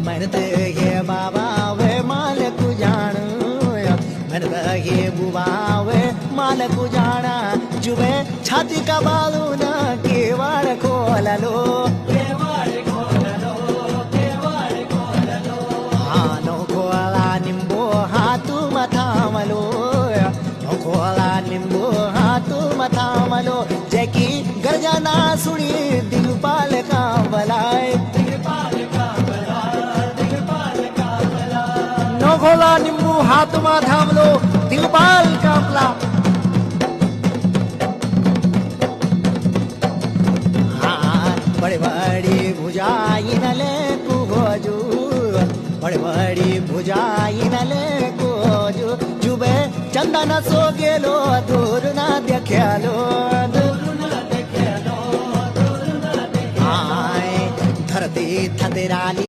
म्हणत हे बाबा वे मालक जाण म्हणत हे बुवा वे मालक जाणा जुबे छाती का बाळून केवाड खोललो खोला निंबो हातू मथामलो खोला निंबो हातू मथामलो जैकी गर्जना सुनी दिलपाल का बलाय खोला निंबू हाथ में थामलो दिलपाल कांपला बड़ी बड़ी भुजाई नले कुजू बड़ी बड़ी भुजाई नले कुजू जुबे चंदन सो गेलो दूर ना देख्यालो धरती थतेराली